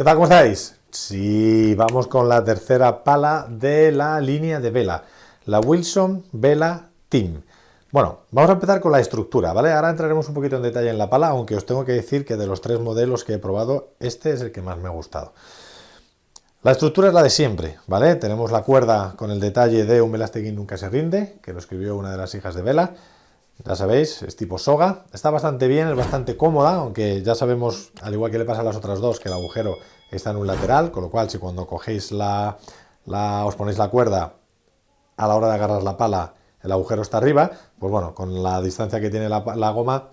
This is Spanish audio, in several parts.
¿Qué tal? ¿Cómo estáis? Sí, vamos con la tercera pala de la línea de vela, la Wilson Vela Team. Bueno, vamos a empezar con la estructura, ¿vale? Ahora entraremos un poquito en detalle en la pala, aunque os tengo que decir que de los tres modelos que he probado, este es el que más me ha gustado. La estructura es la de siempre, ¿vale? Tenemos la cuerda con el detalle de un Velasteguín nunca se rinde, que lo escribió una de las hijas de Vela. Ya sabéis, es tipo soga. Está bastante bien, es bastante cómoda, aunque ya sabemos, al igual que le pasa a las otras dos, que el agujero está en un lateral, con lo cual si cuando cogéis os ponéis la cuerda, a la hora de agarrar la pala, el agujero está arriba, pues bueno, con la distancia que tiene la goma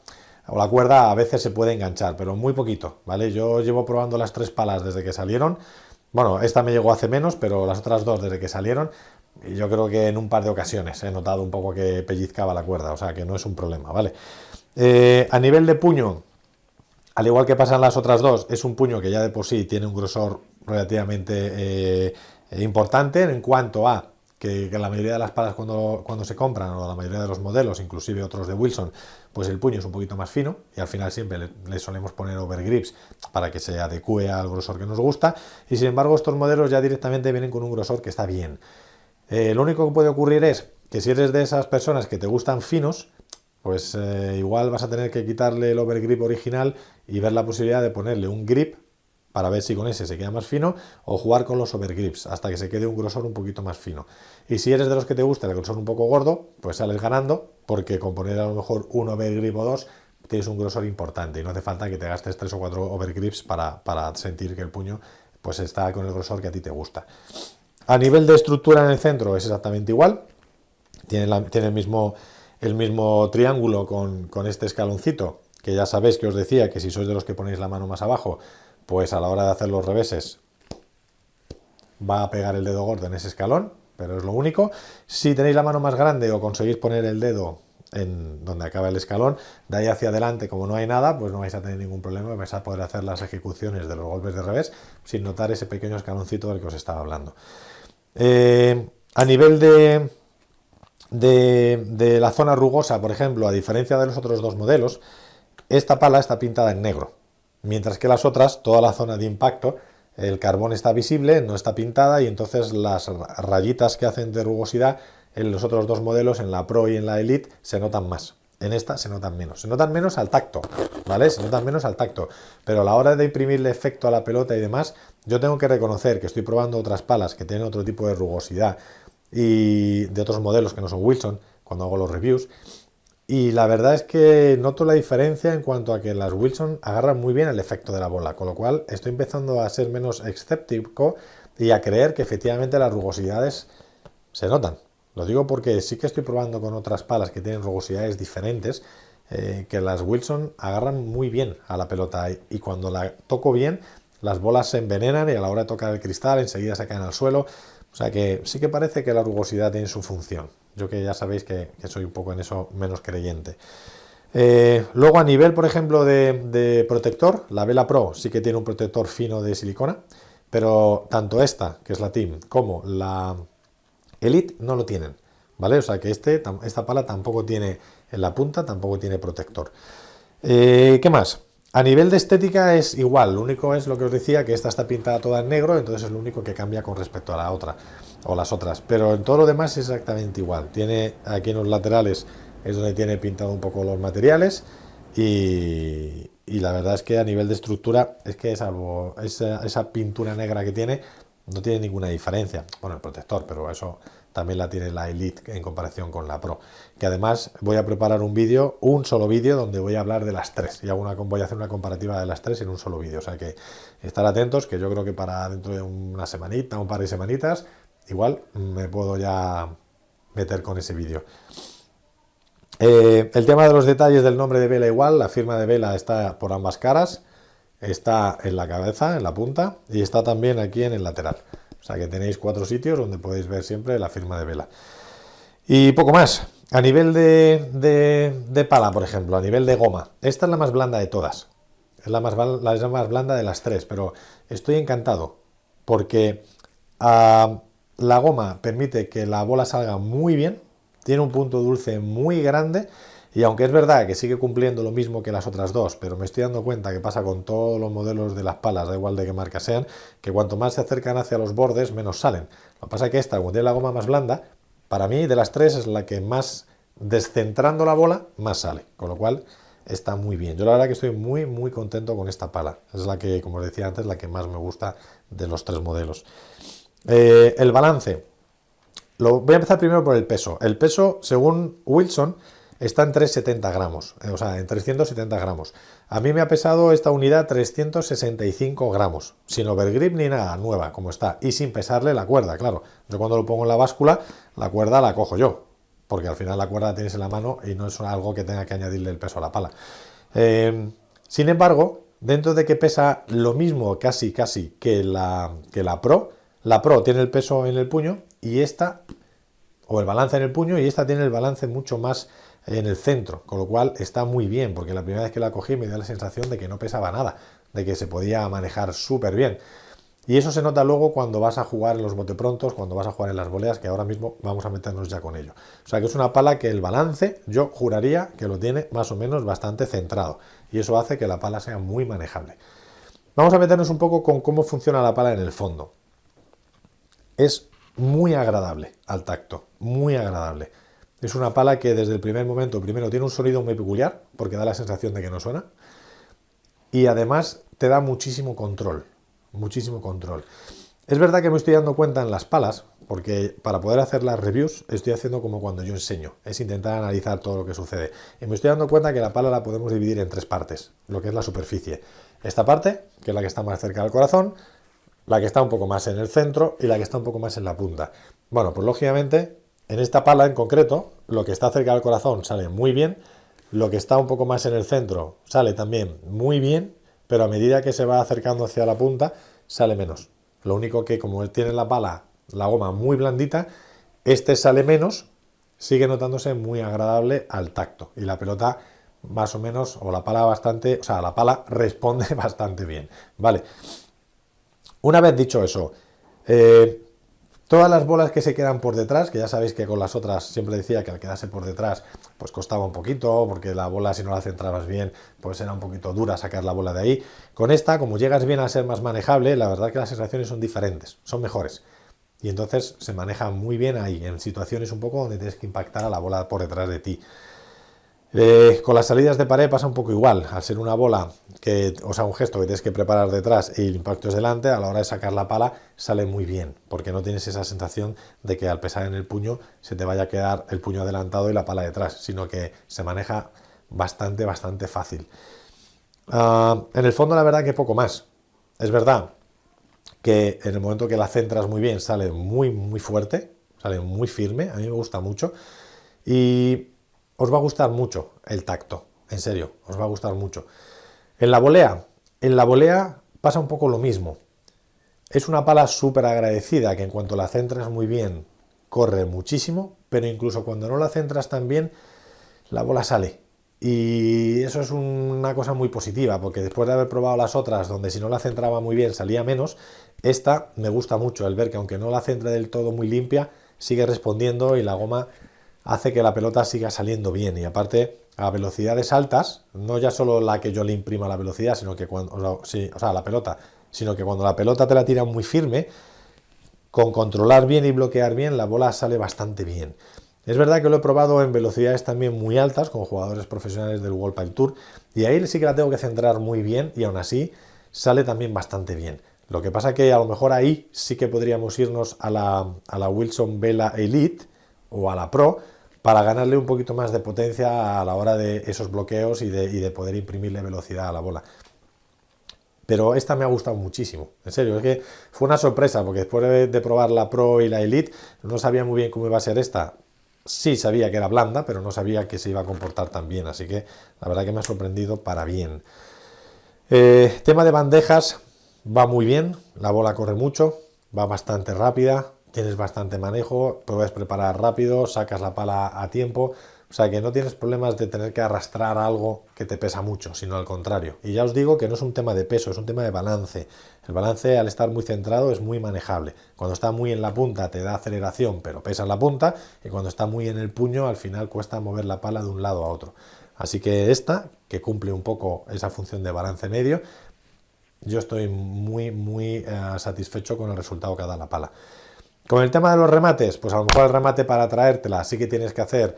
o la cuerda a veces se puede enganchar, pero muy poquito, ¿vale? Yo llevo probando las tres palas desde que salieron. Bueno, esta me llegó hace menos, pero las otras dos desde que salieron, y yo creo que en un par de ocasiones he notado un poco que pellizcaba la cuerda, o sea que no es un problema, ¿vale? A nivel de puño, al igual que pasan las otras dos, es un puño que ya de por sí tiene un grosor relativamente importante en cuanto a que la mayoría de las palas cuando se compran, o la mayoría de los modelos, inclusive otros de Wilson, pues el puño es un poquito más fino y al final siempre le solemos poner overgrips para que se adecue al grosor que nos gusta, y sin embargo estos modelos ya directamente vienen con un grosor que está bien. Lo único que puede ocurrir es que si eres de esas personas que te gustan finos, pues igual vas a tener que quitarle el overgrip original y ver la posibilidad de ponerle un grip para ver si con ese se queda más fino, o jugar con los overgrips hasta que se quede un grosor un poquito más fino. Y si eres de los que te gusta el grosor un poco gordo, pues sales ganando, porque con poner a lo mejor un overgrip o dos tienes un grosor importante y no hace falta que te gastes 3 o 4 overgrips para sentir que el puño pues está con el grosor que a ti te gusta. A nivel de estructura en el centro es exactamente igual, tiene el mismo triángulo con este escaloncito, que ya sabéis que os decía que si sois de los que ponéis la mano más abajo, pues a la hora de hacer los reveses va a pegar el dedo gordo en ese escalón, pero es lo único. Si tenéis la mano más grande o conseguís poner el dedo en donde acaba el escalón, de ahí hacia adelante, como no hay nada, pues no vais a tener ningún problema, vais a poder hacer las ejecuciones de los golpes de revés sin notar ese pequeño escaloncito del que os estaba hablando. A nivel de la zona rugosa, por ejemplo, a diferencia de los otros dos modelos, esta pala está pintada en negro, mientras que las otras, toda la zona de impacto, el carbón está visible, no está pintada, y entonces las rayitas que hacen de rugosidad en los otros dos modelos, en la Pro y en la Elite, se notan más. En esta se notan menos al tacto, ¿vale? Se notan menos al tacto, pero a la hora de imprimirle efecto a la pelota y demás, yo tengo que reconocer que estoy probando otras palas que tienen otro tipo de rugosidad y de otros modelos que no son Wilson, cuando hago los reviews, y la verdad es que noto la diferencia en cuanto a que las Wilson agarran muy bien el efecto de la bola, con lo cual estoy empezando a ser menos escéptico y a creer que efectivamente las rugosidades se notan. Lo digo porque sí que estoy probando con otras palas que tienen rugosidades diferentes, que las Wilson agarran muy bien a la pelota, y cuando la toco bien, las bolas se envenenan y a la hora de tocar el cristal enseguida se caen al suelo. O sea que sí que parece que la rugosidad tiene su función. Yo que ya sabéis que soy un poco en eso menos creyente. Luego a nivel, por ejemplo, de protector, la Vela Pro sí que tiene un protector fino de silicona, pero tanto esta, que es la Team, como la Elite no lo tienen, ¿vale? O sea que esta pala tampoco tiene, en la punta tampoco tiene protector. ¿Qué más? A nivel de estética es igual, lo único es lo que os decía, que esta está pintada toda en negro, entonces es lo único que cambia con respecto a la otra, o las otras, pero en todo lo demás es exactamente igual. Tiene aquí en los laterales, es donde tiene pintado un poco los materiales, y la verdad es que a nivel de estructura es que salvo esa pintura negra que tiene, no tiene ninguna diferencia. Bueno, el protector, pero eso también la tiene la Elite en comparación con la Pro, que además voy a preparar un solo vídeo donde voy a hablar de las tres, y voy a hacer una comparativa de las tres en un solo vídeo, o sea que estar atentos, que yo creo que para dentro de una semanita, un par de semanitas, igual me puedo ya meter con ese vídeo. El tema de los detalles del nombre de Vela, igual, la firma de Vela está por ambas caras, está en la cabeza, en la punta, y está también aquí en el lateral. O sea que tenéis 4 sitios donde podéis ver siempre la firma de Vela. Y poco más. A nivel de pala, por ejemplo, a nivel de goma, esta es la más blanda de todas. Es la más blanda de las tres, pero estoy encantado porque la goma permite que la bola salga muy bien, tiene un punto dulce muy grande, Y aunque es verdad que sigue cumpliendo lo mismo que las otras dos, pero me estoy dando cuenta que pasa con todos los modelos de las palas, da igual de qué marca sean, que cuanto más se acercan hacia los bordes, menos salen. Lo que pasa es que esta, como tiene la goma más blanda, para mí de las tres es la que más, descentrando la bola, más sale. Con lo cual está muy bien. Yo la verdad que estoy muy contento con esta pala. Es la que, como os decía antes, la que más me gusta de los tres modelos. El balance. Voy a empezar primero por el peso. El peso, según Wilson, está en 370 gramos, o sea, en 370 gramos. A mí me ha pesado esta unidad 365 gramos, sin overgrip ni nada, nueva, como está, y sin pesarle la cuerda, claro. Yo cuando lo pongo en la báscula, la cuerda la cojo yo, porque al final la cuerda la tienes en la mano y no es algo que tenga que añadirle el peso a la pala. Sin embargo, dentro de que pesa lo mismo casi que la Pro tiene el peso en el puño y esta, o el balance en el puño, y esta tiene el balance mucho más en el centro, con lo cual está muy bien, porque la primera vez que la cogí me dio la sensación de que no pesaba nada, de que se podía manejar súper bien. Y eso se nota luego cuando vas a jugar en los boteprontos, cuando vas a jugar en las voleas, que ahora mismo vamos a meternos ya con ello. O sea que es una pala que el balance, yo juraría que lo tiene más o menos bastante centrado, y eso hace que la pala sea muy manejable. Vamos a meternos un poco con cómo funciona la pala en el fondo. Es muy agradable al tacto, muy agradable. Es una pala que desde el primer momento, primero tiene un sonido muy peculiar, porque da la sensación de que no suena, y además te da muchísimo control, muchísimo control. Es verdad que me estoy dando cuenta en las palas, porque para poder hacer las reviews estoy haciendo como cuando yo enseño, es intentar analizar todo lo que sucede. Y me estoy dando cuenta que la pala la podemos dividir en tres partes, lo que es la superficie. Esta parte, que es la que está más cerca del corazón, la que está un poco más en el centro y la que está un poco más en la punta. Bueno, pues lógicamente, en esta pala en concreto, lo que está cerca del corazón sale muy bien, lo que está un poco más en el centro sale también muy bien, pero a medida que se va acercando hacia la punta, sale menos. Lo único que, como tiene la pala, la goma muy blandita, este sale menos, sigue notándose muy agradable al tacto. Y la pelota, más o menos, o la pala bastante, o sea, la pala responde bastante bien. Vale. Una vez dicho eso, todas las bolas que se quedan por detrás, que ya sabéis que con las otras siempre decía que al quedarse por detrás pues costaba un poquito, porque la bola si no la centrabas bien pues era un poquito dura sacar la bola de ahí. Con esta, como llegas bien a ser más manejable, la verdad que las sensaciones son diferentes, son mejores. Y entonces se maneja muy bien ahí, en situaciones un poco donde tienes que impactar a la bola por detrás de ti. Con las salidas de pared pasa un poco igual, al ser una bola, o sea, un gesto que tienes que preparar detrás y el impacto es delante, a la hora de sacar la pala sale muy bien, porque no tienes esa sensación de que al pesar en el puño se te vaya a quedar el puño adelantado y la pala detrás, sino que se maneja bastante fácil. En el fondo la verdad que poco más. Es verdad que en el momento que la centras muy bien sale muy fuerte, sale muy firme, a mí me gusta mucho y os va a gustar mucho el tacto, en serio, os va a gustar mucho. En la volea pasa un poco lo mismo. Es una pala súper agradecida que en cuanto la centras muy bien corre muchísimo, pero incluso cuando no la centras tan bien, la bola sale. Y eso es una cosa muy positiva, porque después de haber probado las otras, donde si no la centraba muy bien salía menos, esta me gusta mucho, el ver que aunque no la centre del todo muy limpia, sigue respondiendo y la goma hace que la pelota siga saliendo bien. Y aparte, a velocidades altas, no ya solo la que yo le imprima la velocidad, sino que cuando, la pelota, sino que cuando la pelota te la tira muy firme, con controlar bien y bloquear bien, la bola sale bastante bien. Es verdad que lo he probado en velocidades también muy altas, con jugadores profesionales del World Pile Tour, y ahí sí que la tengo que centrar muy bien, y aún así sale también bastante bien. Lo que pasa que a lo mejor ahí sí que podríamos irnos a la Wilson Vela Elite, o a la Pro, para ganarle un poquito más de potencia a la hora de esos bloqueos y de poder imprimirle velocidad a la bola. Pero esta me ha gustado muchísimo, en serio, es que fue una sorpresa, porque después de probar la Pro y la Elite, no sabía muy bien cómo iba a ser esta. Sí sabía que era blanda, pero no sabía que se iba a comportar tan bien, así que la verdad que me ha sorprendido para bien. Tema de bandejas, va muy bien, la bola corre mucho, va bastante rápida, tienes bastante manejo, puedes preparar rápido, sacas la pala a tiempo, O sea que no tienes problemas de tener que arrastrar algo que te pesa mucho, sino al contrario. Y ya os digo que no es un tema de peso, es un tema de balance. El balance, al estar muy centrado, es muy manejable. Cuando está muy en la punta te da aceleración, pero pesa en la punta, y cuando está muy en el puño, al final cuesta mover la pala de un lado a otro. Así que esta, que cumple un poco esa función de balance medio, yo estoy muy satisfecho con el resultado que da la pala. Con el tema de los remates, pues a lo mejor el remate para traértela sí que tienes que hacer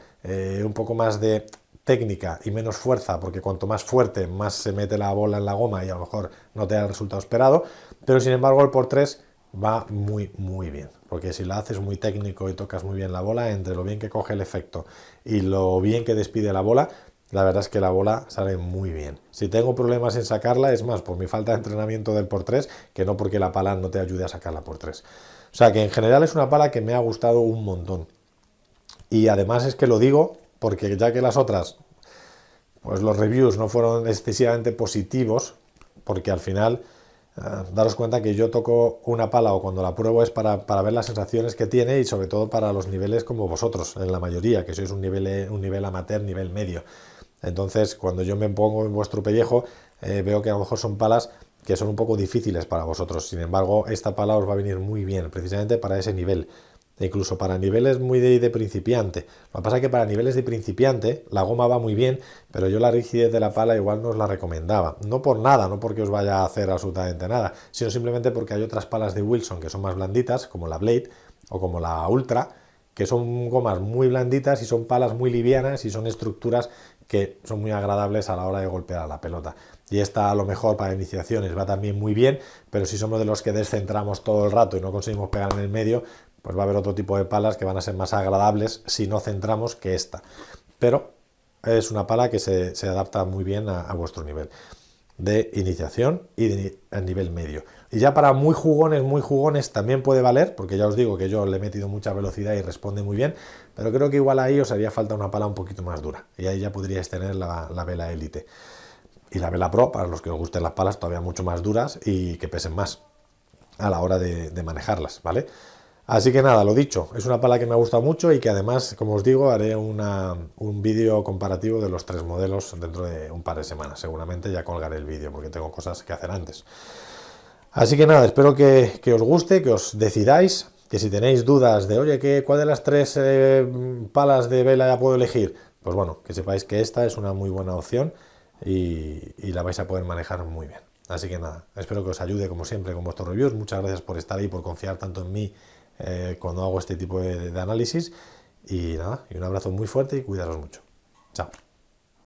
un poco más de técnica y menos fuerza, porque cuanto más fuerte, más se mete la bola en la goma y a lo mejor no te da el resultado esperado, pero sin embargo el por 3 va muy bien, porque si la haces muy técnico y tocas muy bien la bola, entre lo bien que coge el efecto y lo bien que despide la bola, la verdad es que la bola sale muy bien. Si tengo problemas en sacarla, es más por mi falta de entrenamiento del por 3 que no porque la pala no te ayude a sacarla por 3. O sea que en general es una pala que me ha gustado un montón. Y además es que lo digo porque ya que las otras, pues los reviews no fueron excesivamente positivos, porque al final, daros cuenta que yo toco una pala o cuando la pruebo es para ver las sensaciones que tiene y sobre todo para los niveles como vosotros, en la mayoría, que sois un nivel amateur, nivel medio. Entonces, cuando yo me pongo en vuestro pellejo, veo que a lo mejor son palas que son un poco difíciles para vosotros. Sin embargo, esta pala os va a venir muy bien, precisamente para ese nivel. E incluso para niveles muy de principiante. Lo que pasa es que para niveles de principiante la goma va muy bien, pero yo la rigidez de la pala igual no os la recomendaba. No por nada, no porque os vaya a hacer absolutamente nada, sino simplemente porque hay otras palas de Wilson que son más blanditas, como la Blade o como la Ultra, que son gomas muy blanditas y son palas muy livianas y son estructuras que son muy agradables a la hora de golpear a la pelota. Y esta a lo mejor para iniciaciones va también muy bien, pero si somos de los que descentramos todo el rato y no conseguimos pegar en el medio, pues va a haber otro tipo de palas que van a ser más agradables si no centramos que esta. Pero es una pala que se adapta muy bien a vuestro nivel de iniciación y a nivel medio. Y ya para muy jugones también puede valer, porque ya os digo que yo le he metido mucha velocidad y responde muy bien, pero creo que igual ahí os haría falta una pala un poquito más dura, y ahí ya podríais tener la Vela Elite. Y la Vela Pro, para los que os gusten las palas todavía mucho más duras y que pesen más a la hora de manejarlas, ¿vale? Así que nada, lo dicho, es una pala que me ha gustado mucho y que además, como os digo, haré un vídeo comparativo de los 3 modelos dentro de un par de semanas. Seguramente ya colgaré el vídeo porque tengo cosas que hacer antes. Así que nada, espero que os guste, que os decidáis, que si tenéis dudas de, oye, ¿cuál de las 3 palas de vela ya puedo elegir? Pues bueno, que sepáis que esta es una muy buena opción y la vais a poder manejar muy bien. Así que nada, espero que os ayude como siempre con vuestros reviews. Muchas gracias por estar ahí, por confiar tanto en mí cuando hago este tipo de análisis. Y nada, y un abrazo muy fuerte y cuidaros mucho. Chao.